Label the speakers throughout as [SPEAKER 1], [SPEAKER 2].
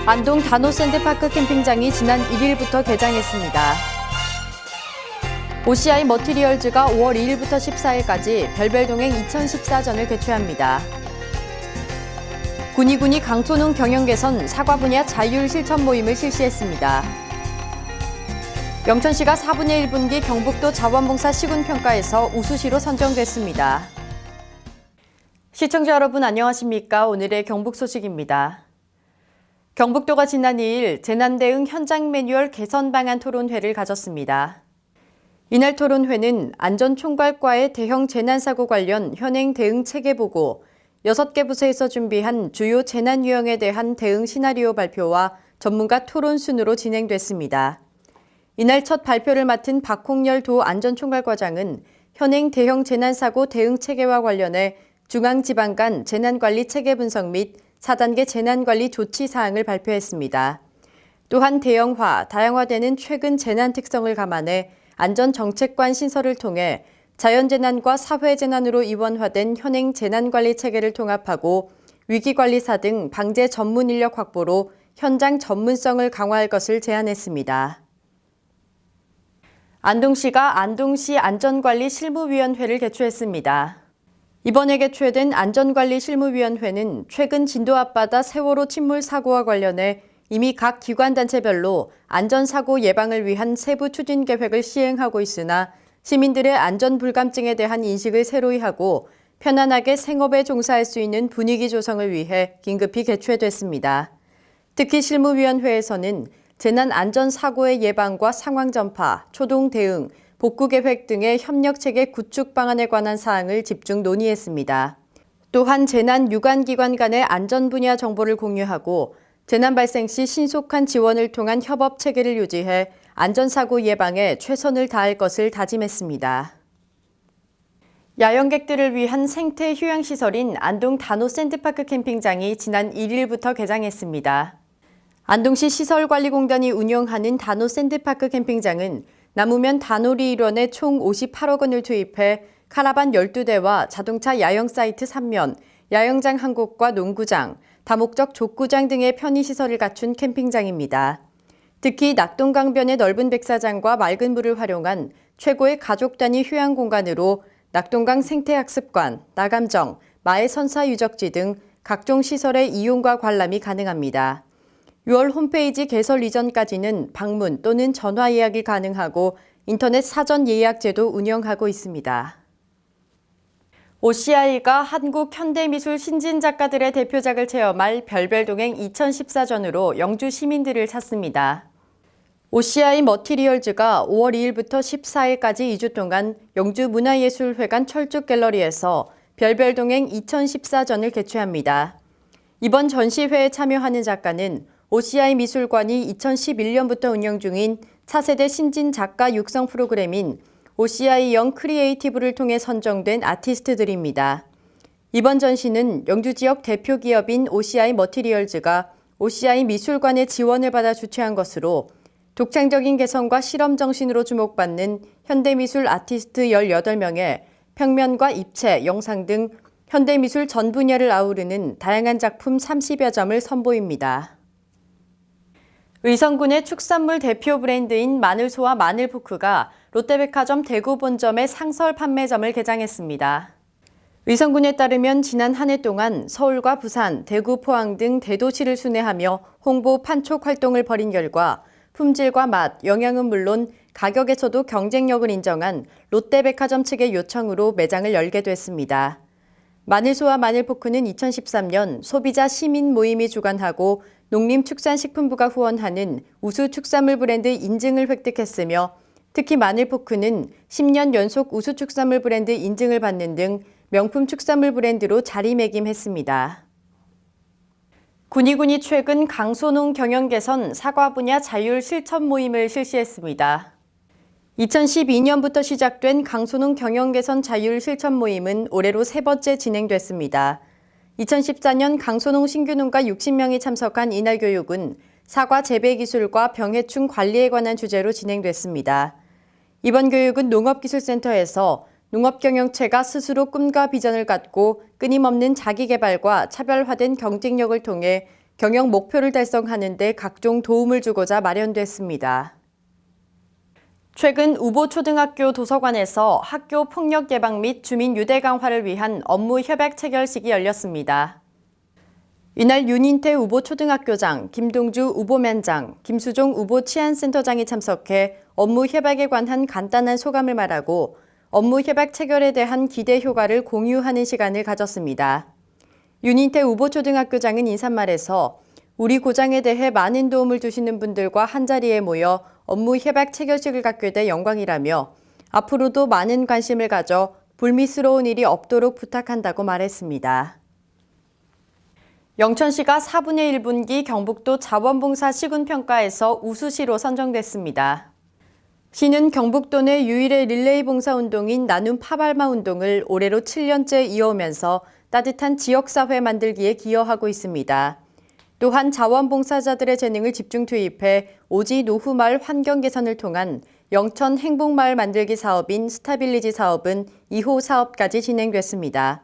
[SPEAKER 1] 안동 단호샌드파크 캠핑장이 지난 1일부터 개장했습니다. OCI 머티리얼즈가 5월 2일부터 14일까지 별별동행 2014전을 개최합니다. 군이군이 강촌흥 경영개선 사과 분야 자율 실천 모임을 실시했습니다. 영천시가 4분의 1분기 경북도 자원봉사 시군평가에서 우수시로 선정됐습니다. 시청자 여러분 안녕하십니까? 오늘의 경북 소식입니다. 경북도가 지난 2일 재난대응 현장 매뉴얼 개선 방안 토론회를 가졌습니다. 이날 토론회는 안전총괄과의 대형 재난사고 관련 현행 대응 체계 보고, 6개 부서에서 준비한 주요 재난 유형에 대한 대응 시나리오 발표와 전문가 토론 순으로 진행됐습니다. 이날 첫 발표를 맡은 박홍열 도 안전총괄과장은 현행 대형 재난사고 대응 체계와 관련해 중앙지방 간 재난관리 체계 분석 및 4단계 재난관리 조치 사항을 발표했습니다. 또한 대형화, 다양화되는 최근 재난 특성을 감안해 안전정책관 신설을 통해 자연재난과 사회재난으로 이원화된 현행 재난관리 체계를 통합하고 위기관리사 등 방재 전문 인력 확보로 현장 전문성을 강화할 것을 제안했습니다. 안동시가 안동시 안전관리 실무위원회를 개최했습니다. 이번에 개최된 안전관리실무위원회는 최근 진도 앞바다 세월호 침몰 사고와 관련해 이미 각 기관단체별로 안전사고 예방을 위한 세부 추진 계획을 시행하고 있으나 시민들의 안전불감증에 대한 인식을 새로이 하고 편안하게 생업에 종사할 수 있는 분위기 조성을 위해 긴급히 개최됐습니다. 특히 실무위원회에서는 재난안전사고의 예방과 상황 전파, 초동 대응, 복구 계획 등의 협력체계 구축 방안에 관한 사항을 집중 논의했습니다. 또한 재난 유관기관 간의 안전 분야 정보를 공유하고 재난 발생 시 신속한 지원을 통한 협업 체계를 유지해 안전사고 예방에 최선을 다할 것을 다짐했습니다. 야영객들을 위한 생태 휴양시설인 안동 단호샌드파크 캠핑장이 지난 1일부터 개장했습니다. 안동시 시설관리공단이 운영하는 단호샌드파크 캠핑장은 남우면 단오리 일원에 총 58억 원을 투입해 카라반 12대와 자동차 야영 사이트 3면, 야영장 1곳과 농구장, 다목적 족구장 등의 편의시설을 갖춘 캠핑장입니다. 특히 낙동강변의 넓은 백사장과 맑은 물을 활용한 최고의 가족 단위 휴양 공간으로 낙동강 생태학습관, 나감정, 마해선사 유적지 등 각종 시설의 이용과 관람이 가능합니다. 6월 홈페이지 개설 이전까지는 방문 또는 전화 예약이 가능하고 인터넷 사전 예약 제도 운영하고 있습니다. OCI가 한국 현대미술 신진 작가들의 대표작을 체험할 별별동행 2014전으로 영주 시민들을 찾습니다. OCI 머티리얼즈가 5월 2일부터 14일까지 2주 동안 영주문화예술회관 철쭉갤러리에서 별별동행 2014전을 개최합니다. 이번 전시회에 참여하는 작가는 OCI 미술관이 2011년부터 운영 중인 차세대 신진 작가 육성 프로그램인 OCI 영 크리에이티브를 통해 선정된 아티스트들입니다. 이번 전시는 영주 지역 대표 기업인 OCI 머티리얼즈가 OCI 미술관의 지원을 받아 주최한 것으로 독창적인 개성과 실험 정신으로 주목받는 현대미술 아티스트 18명의 평면과 입체, 영상 등 현대미술 전 분야를 아우르는 다양한 작품 30여 점을 선보입니다. 의성군의 축산물 대표 브랜드인 마늘소와 마늘포크가 롯데백화점 대구 본점의 상설 판매점을 개장했습니다. 의성군에 따르면 지난 한 해 동안 서울과 부산, 대구, 포항 등 대도시를 순회하며 홍보 판촉 활동을 벌인 결과 품질과 맛, 영양은 물론 가격에서도 경쟁력을 인정한 롯데백화점 측의 요청으로 매장을 열게 됐습니다. 마늘소와 마늘포크는 2013년 소비자 시민 모임이 주관하고 농림축산식품부가 후원하는 우수 축산물 브랜드 인증을 획득했으며 특히 마늘포크는 10년 연속 우수 축산물 브랜드 인증을 받는 등 명품 축산물 브랜드로 자리매김했습니다. 군이군이 최근 강촌흥 경영 개선 사과 분야 자율 실천 모임을 실시했습니다. 2012년부터 시작된 강촌흥 경영 개선 자율 실천 모임은 올해로 3번째 진행됐습니다. 2014년 강촌흥 신규 농가 60명이 참석한 이날 교육은 사과 재배 기술과 병해충 관리에 관한 주제로 진행됐습니다. 이번 교육은 농업기술센터에서 농업경영체가 스스로 꿈과 비전을 갖고 끊임없는 자기개발과 차별화된 경쟁력을 통해 경영 목표를 달성하는 데 각종 도움을 주고자 마련됐습니다. 최근 우보초등학교 도서관에서 학교 폭력 예방 및 주민 유대 강화를 위한 업무 협약 체결식이 열렸습니다. 이날 윤인태 우보초등학교장, 김동주 우보면장, 김수종 우보치안센터장이 참석해 업무 협약에 관한 간단한 소감을 말하고 업무 협약 체결에 대한 기대 효과를 공유하는 시간을 가졌습니다. 윤인태 우보초등학교장은 인사말에서 우리 고장에 대해 많은 도움을 주시는 분들과 한자리에 모여 업무 협약 체결식을 갖게 돼 영광이라며 앞으로도 많은 관심을 가져 불미스러운 일이 없도록 부탁한다고 말했습니다. 영천시가 4분의 1분기 경북도 자원봉사 시군평가에서 우수시로 선정됐습니다. 시는 경북도 내 유일의 릴레이 봉사운동인 나눔 파발마 운동을 올해로 7년째 이어오면서 따뜻한 지역사회 만들기에 기여하고 있습니다. 또한 자원봉사자들의 재능을 집중 투입해 오지 노후마을 환경 개선을 통한 영천 행복마을 만들기 사업인 스타빌리지 사업은 2호 사업까지 진행됐습니다.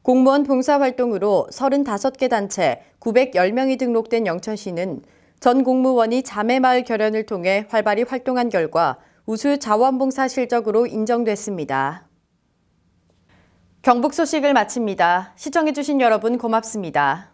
[SPEAKER 1] 공무원 봉사활동으로 35개 단체 910명이 등록된 영천시는 전 공무원이 자매마을 결연을 통해 활발히 활동한 결과 우수 자원봉사 실적으로 인정됐습니다. 경북 소식을 마칩니다. 시청해주신 여러분 고맙습니다.